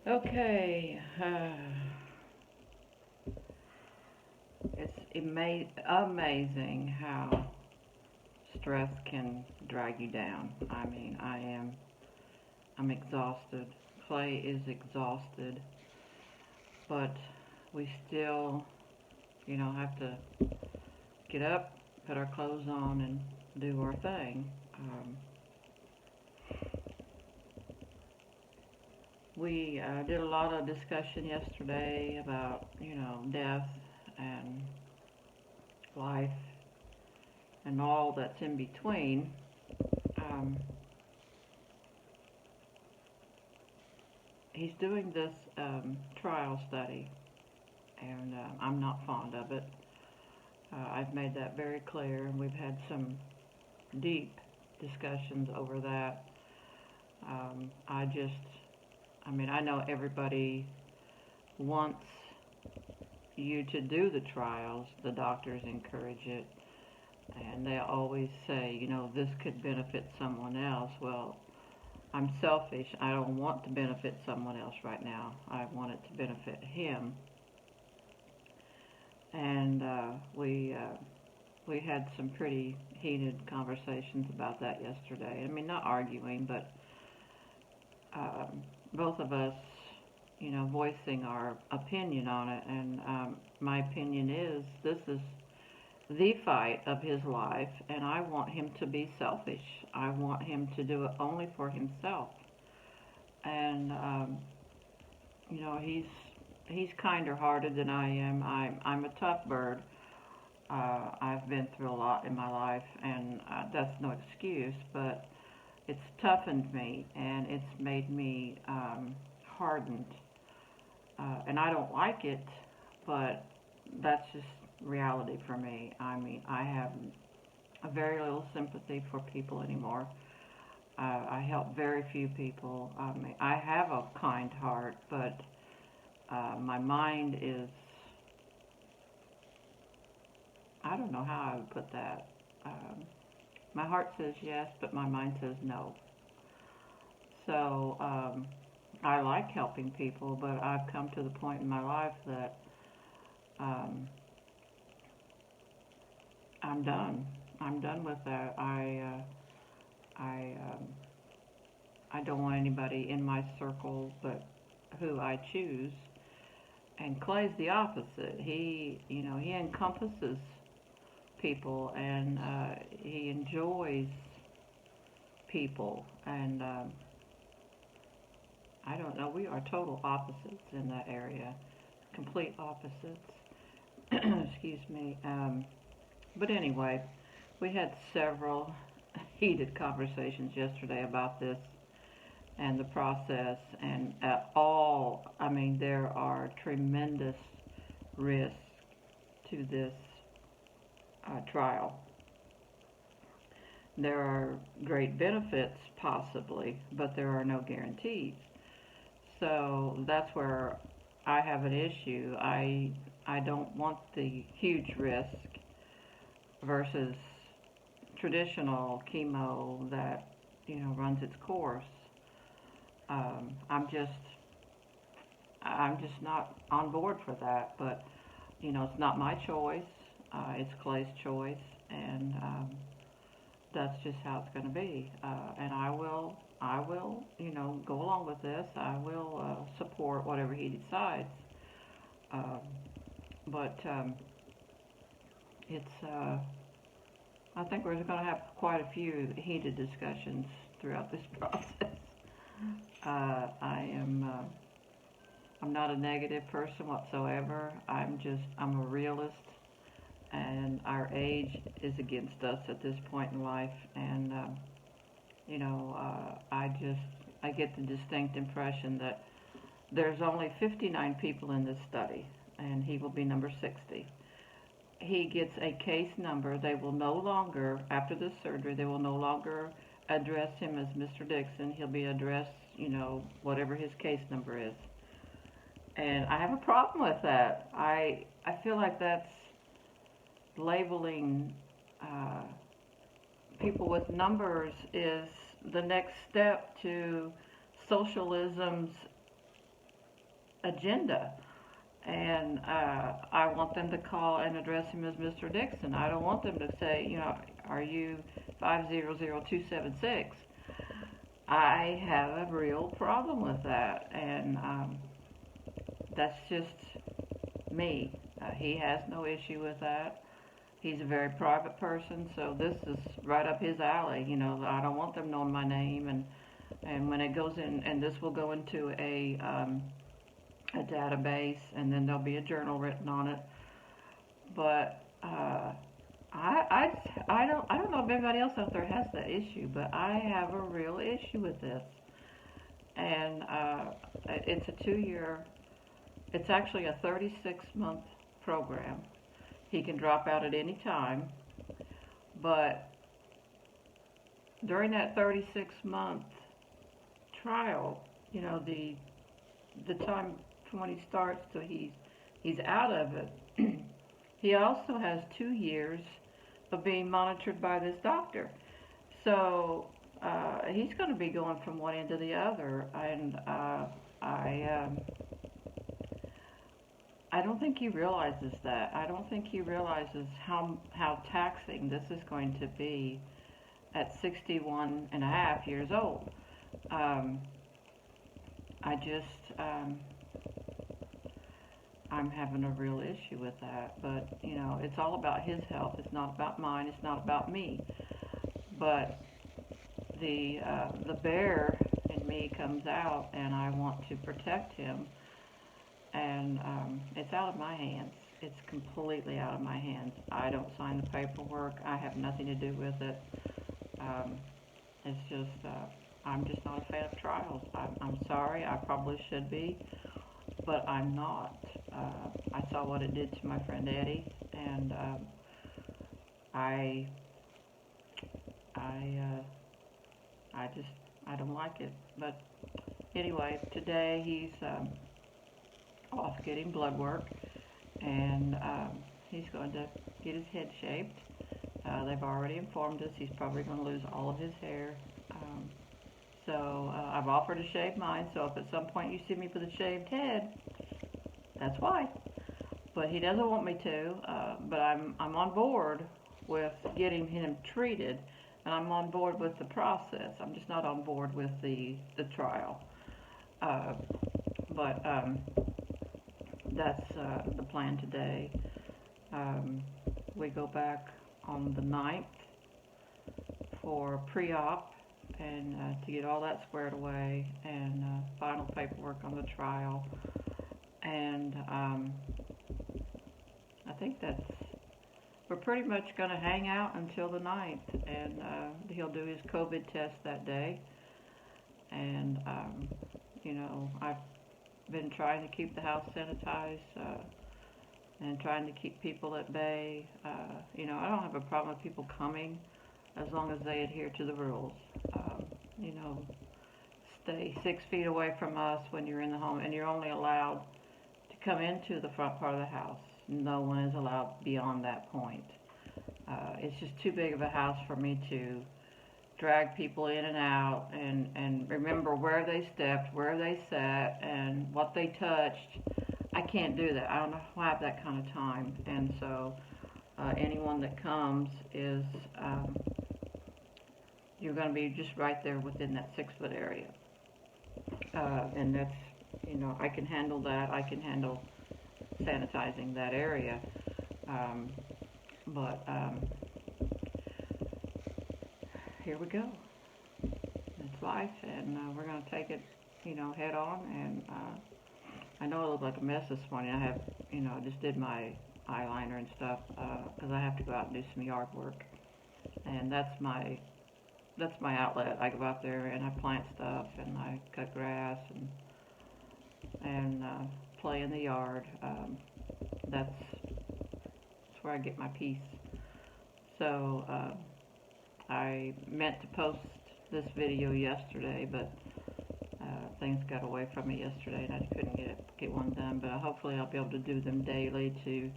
Okay, it's amazing how stress can drag you down. I mean, I'm exhausted. Clay is exhausted, but we still, have to get up, put our clothes on, and do our thing. We did a lot of discussion yesterday about, death and life and all that's in between. Um, he's doing this trial study, and I'm not fond of it. I've made that very clear, and we've had some deep discussions over that. I just, I mean, I know everybody wants you to do the trials, the doctors encourage it, and they always say, this could benefit someone else. Well, I'm selfish. I don't want to benefit someone else right now. I want it to benefit him. And we had some pretty heated conversations about that yesterday. I mean, not arguing, but both of us, voicing our opinion on it. And my opinion is this is the fight of his life, and I want him to be selfish. I want him to do it only for himself. And he's kinder hearted than I am. I'm a tough bird. I've been through a lot in my life, and that's no excuse, but it's toughened me and it's made me hardened. And I don't like it, but that's just reality for me. I mean, I have a very little sympathy for people anymore. I help very few people. I mean, I have a kind heart, but my mind is, I don't know how I would put that. My heart says yes, but my mind says no. So I like helping people, but I've come to the point in my life that um, I'm done. I'm done with that. I don't want anybody in my circle but who I choose. And Clay's the opposite. He encompasses people, and he enjoys people. And I don't know. We are total opposites in that area. Complete opposites. Excuse me. But anyway, we had several heated conversations yesterday about this and the process, and I mean, there are tremendous risks to this trial. There are great benefits, possibly, but there are no guarantees. So that's where I have an issue. I don't want the huge risk versus traditional chemo that runs its course. I'm just not on board for that. But it's not my choice. It's Clay's choice, and that's just how it's going to be. And I will, go along with this. I will support whatever he decides. Um, but it's I think we're going to have quite a few heated discussions throughout this process. I'm not a negative person whatsoever. I'm a realist, and our age is against us at this point in life. And I get the distinct impression that there's only 59 people in this study, and he will be number 60. He gets a case number. They will no longer, after this surgery, they will no longer address him as Mr. Dixon. He'll be addressed, whatever his case number is. And I have a problem with that. I feel like that's labeling uh, people with numbers is the next step to socialism's agenda. And I want them to call and address him as Mr. Dixon. I don't want them to say, are you 500276? I have a real problem with that, and that's just me. He has no issue with that. He's a very private person, so this is right up his alley. I don't want them knowing my name, and when it goes in, and this will go into a database, and then there'll be a journal written on it. But I don't know if everybody else out there has that issue, but I have a real issue with this, and it's a 2-year. It's actually a 36-month program. He can drop out at any time, but during that 36-month trial, the time from when he starts till he's out of it, he also has 2 years of being monitored by this doctor. So he's going to be going from one end to the other, and I don't think he realizes that. I don't think he realizes how taxing this is going to be at 61 and a half years old. I'm having a real issue with that. But, it's all about his health. It's not about mine. It's not about me. But the bear in me comes out, and I want to protect him. And it's out of my hands. It's completely out of my hands. I don't sign the paperwork. I have nothing to do with it. It's just, I'm just not a fan of trials. I'm sorry. I probably should be, but I'm not. I saw what it did to my friend Eddie, and I don't like it. But anyway, today he's off getting blood work, and he's going to get his head shaved. They've already informed us he's probably going to lose all of his hair. So I've offered to shave mine, so if at some point you see me with a shaved head, that's why. But he doesn't want me to, but I'm on board with getting him treated, and I'm on board with the process. I'm just not on board with the trial. But that's the plan today. We go back on the 9th for pre-op and to get all that squared away, and final paperwork on the trial. And I think we're pretty much going to hang out until the 9th, and he'll do his COVID test that day. And I've been trying to keep the house sanitized and trying to keep people at bay. I don't have a problem with people coming as long as they adhere to the rules. Stay 6 feet away from us when you're in the home, and you're only allowed to come into the front part of the house. No one is allowed beyond that point. It's just too big of a house for me to drag people in and out and remember where they stepped, where they sat, and what they touched. I can't do that. I don't have that kind of time. And so anyone that comes is, you're going to be just right there within that 6-foot area. And that's, I can handle that. I can handle sanitizing that area. But here we go. It's life, and we're going to take it, head on. And I know I look like a mess this morning. I have, I just did my eyeliner and stuff because I have to go out and do some yard work, and that's my outlet. I go out there and I plant stuff, and I cut grass and play in the yard. That's where I get my peace. So I meant to post this video yesterday, but things got away from me yesterday, and I couldn't get one done. But hopefully I'll be able to do them daily to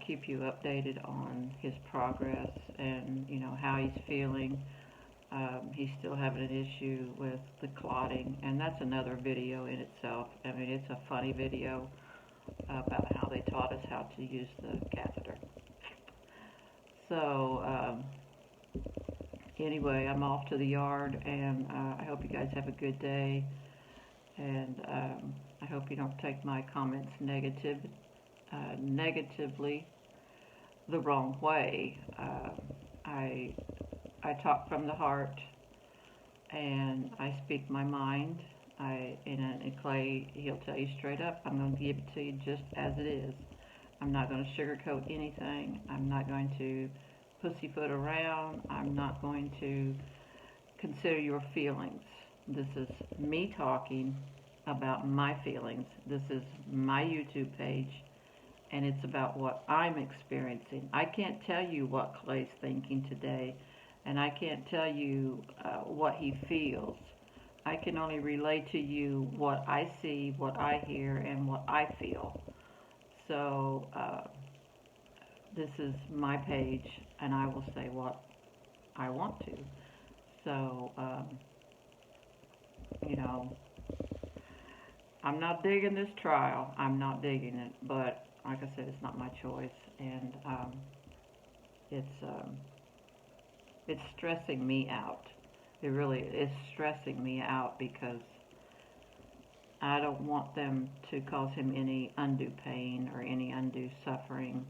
keep you updated on his progress and how he's feeling. He's still having an issue with the clotting, and that's another video in itself. I mean, it's a funny video about how they taught us how to use the catheter. So, anyway, I'm off to the yard, and I hope you guys have a good day, and I hope you don't take my comments negatively the wrong way. I talk from the heart, and I speak my mind. And Clay, he'll tell you straight up, I'm going to give it to you just as it is. I'm not going to sugarcoat anything. I'm not going to pussyfoot around. I'm not going to consider your feelings. This is me talking about my feelings. This is my YouTube page, and it's about what I'm experiencing. I can't tell you what Clay's thinking today, and I can't tell you what he feels. I can only relay to you what I see, what I hear, and what I feel. So this is my page, and I will say what I want to. So, you know, I'm not digging this trial. I'm not digging it, but like I said, it's not my choice, and it's stressing me out. It really is stressing me out because I don't want them to cause him any undue pain or any undue suffering.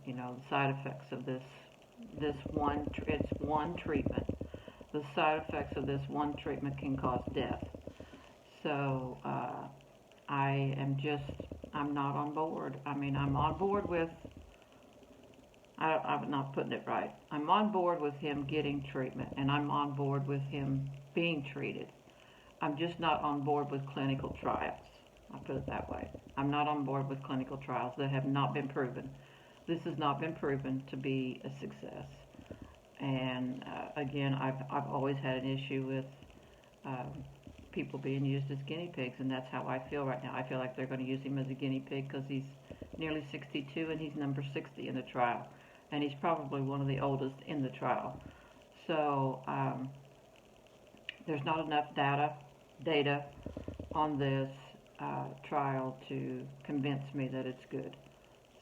You know, the side effects of it's one treatment. The side effects of this one treatment can cause death. So I'm not on board. I mean, I'm on board with, I'm not putting it right. I'm on board with him getting treatment, and I'm on board with him being treated. I'm just not on board with clinical trials. I'll put it that way. I'm not on board with clinical trials that have not been proven. This has not been proven to be a success. And again, I've always had an issue with people being used as guinea pigs, and that's how I feel right now. I feel like they're going to use him as a guinea pig because he's nearly 62 and he's number 60 in the trial. And he's probably one of the oldest in the trial. So there's not enough data on this trial to convince me that it's good.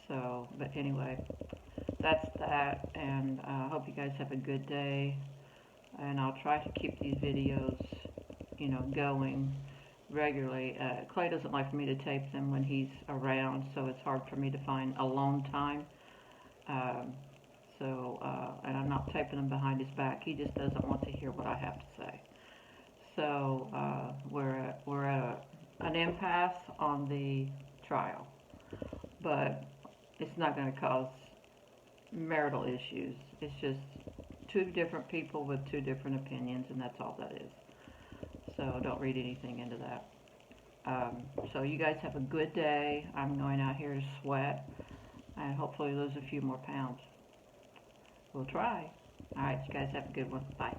So, but anyway, that's that, and I hope you guys have a good day, and I'll try to keep these videos, you know, going regularly. Clay doesn't like for me to tape them when he's around, so it's hard for me to find alone time. And I'm not taping them behind his back. He just doesn't want to hear what I have to say. So we're at an impasse on the trial, but it's not going to cause marital issues. It's just two different people with two different opinions, and that's all that is. So don't read anything into that. So you guys have a good day. I'm going out here to sweat and hopefully lose a few more pounds. We'll try. All right, you guys have a good one. Bye.